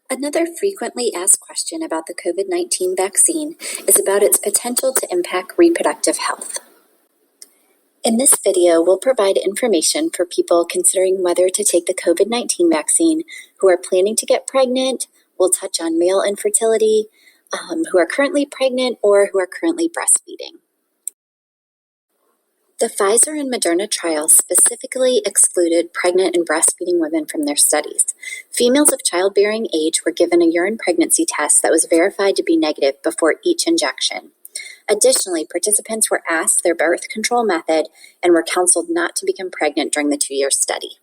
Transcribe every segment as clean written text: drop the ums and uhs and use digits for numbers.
Another frequently asked question about the COVID-19 vaccine is about its potential to impact reproductive health. In this video, we'll provide information for people considering whether to take the COVID-19 vaccine, who are planning to get pregnant. We'll touch on male infertility, who are currently pregnant or who are currently breastfeeding. The Pfizer and Moderna trials specifically excluded pregnant and breastfeeding women from their studies. Females of childbearing age were given a urine pregnancy test that was verified to be negative before each injection. Additionally, participants were asked their birth control method and were counseled not to become pregnant during the 2-year study.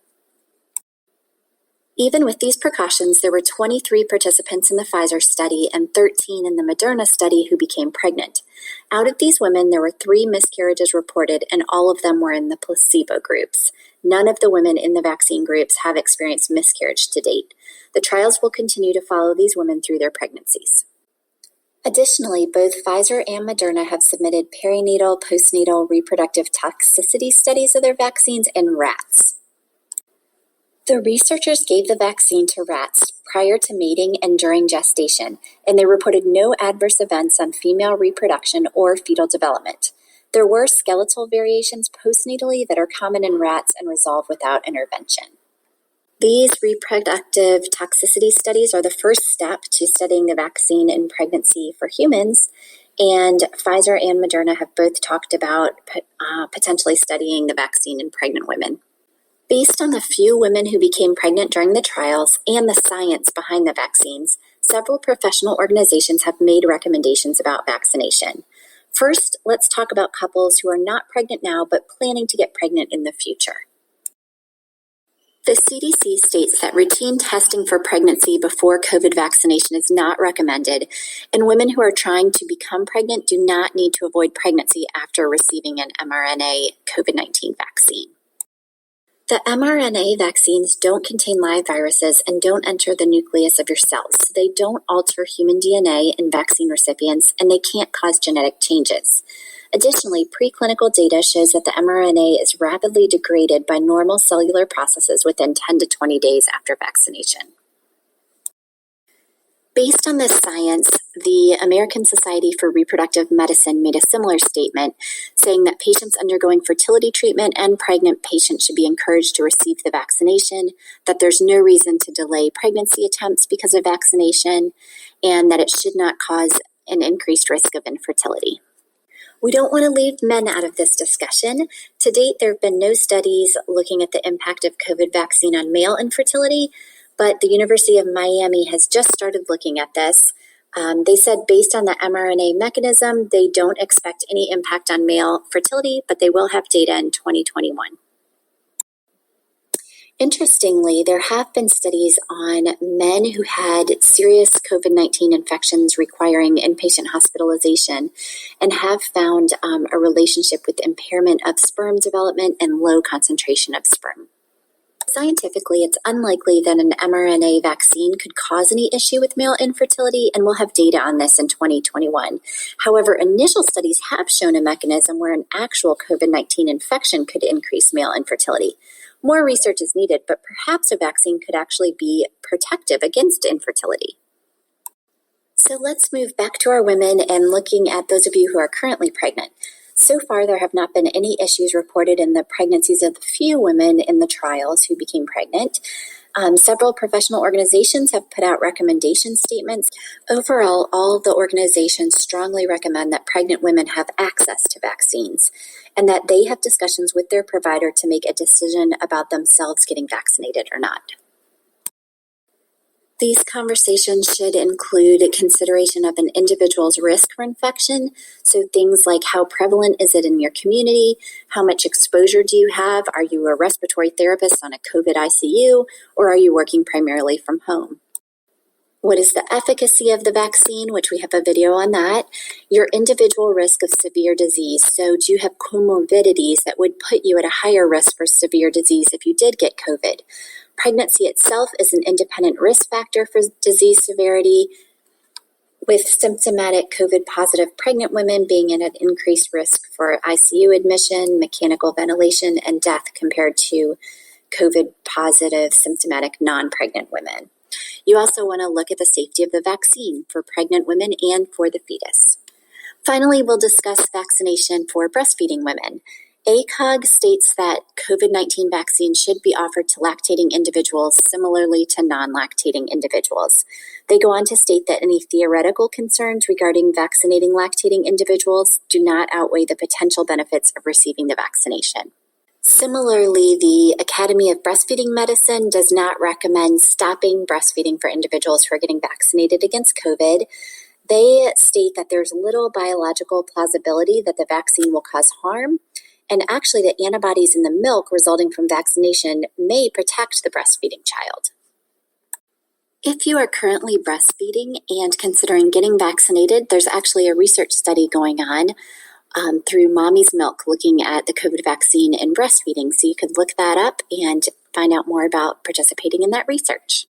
Even with these precautions, there were 23 participants in the Pfizer study and 13 in the Moderna study who became pregnant. Out of these women, there were 3 miscarriages reported, and all of them were in the placebo groups. None of the women in the vaccine groups have experienced miscarriage to date. The trials will continue to follow these women through their pregnancies. Additionally, both Pfizer and Moderna have submitted perinatal, postnatal, reproductive toxicity studies of their vaccines in rats. The researchers gave the vaccine to rats prior to mating and during gestation, and they reported no adverse events on female reproduction or fetal development. There were skeletal variations postnatally that are common in rats and resolve without intervention. These reproductive toxicity studies are the first step to studying the vaccine in pregnancy for humans, and Pfizer and Moderna have both talked about potentially studying the vaccine in pregnant women. Based on the few women who became pregnant during the trials and the science behind the vaccines, several professional organizations have made recommendations about vaccination. First, let's talk about couples who are not pregnant now but planning to get pregnant in the future. The CDC states that routine testing for pregnancy before COVID vaccination is not recommended, and women who are trying to become pregnant do not need to avoid pregnancy after receiving an mRNA COVID-19 vaccine. The mRNA vaccines don't contain live viruses and don't enter the nucleus of your cells, so they don't alter human DNA in vaccine recipients, and they can't cause genetic changes. Additionally, preclinical data shows that the mRNA is rapidly degraded by normal cellular processes within 10 to 20 days after vaccination. Based on this science, the American Society for Reproductive Medicine made a similar statement, saying that patients undergoing fertility treatment and pregnant patients should be encouraged to receive the vaccination, that there's no reason to delay pregnancy attempts because of vaccination, and that it should not cause an increased risk of infertility. We don't want to leave men out of this discussion. To date, there have been no studies looking at the impact of COVID vaccine on male infertility, but the University of Miami has just started looking at this. They said based on the mRNA mechanism, they don't expect any impact on male fertility, but they will have data in 2021. Interestingly, there have been studies on men who had serious COVID-19 infections requiring inpatient hospitalization and have found a relationship with impairment of sperm development and low concentration of sperm. Scientifically, it's unlikely that an mRNA vaccine could cause any issue with male infertility, and we'll have data on this in 2021. However, initial studies have shown a mechanism where an actual COVID-19 infection could increase male infertility. More research is needed, but perhaps a vaccine could actually be protective against infertility. So let's move back to our women and looking at those of you who are currently pregnant. So far, there have not been any issues reported in the pregnancies of the few women in the trials who became pregnant. Several professional organizations have put out recommendation statements. Overall, all of the organizations strongly recommend that pregnant women have access to vaccines and that they have discussions with their provider to make a decision about themselves getting vaccinated or not. These conversations should include a consideration of an individual's risk for infection, so things like how prevalent is it in your community, how much exposure do you have, are you a respiratory therapist on a COVID ICU, or are you working primarily from home? What is the efficacy of the vaccine, which we have a video on that, your individual risk of severe disease, so do you have comorbidities that would put you at a higher risk for severe disease if you did get COVID? Pregnancy itself is an independent risk factor for disease severity, with symptomatic COVID-positive pregnant women being at an increased risk for ICU admission, mechanical ventilation, and death compared to COVID-positive symptomatic non-pregnant women. You also want to look at the safety of the vaccine for pregnant women and for the fetus. Finally, we'll discuss vaccination for breastfeeding women. ACOG states that COVID-19 vaccine should be offered to lactating individuals similarly to non-lactating individuals. They go on to state that any theoretical concerns regarding vaccinating lactating individuals do not outweigh the potential benefits of receiving the vaccination. Similarly, the Academy of Breastfeeding Medicine does not recommend stopping breastfeeding for individuals who are getting vaccinated against COVID. They state that there's little biological plausibility that the vaccine will cause harm, and actually the antibodies in the milk resulting from vaccination may protect the breastfeeding child. If you are currently breastfeeding and considering getting vaccinated, there's actually a research study going on through Mommy's Milk looking at the COVID vaccine in breastfeeding. So you could look that up and find out more about participating in that research.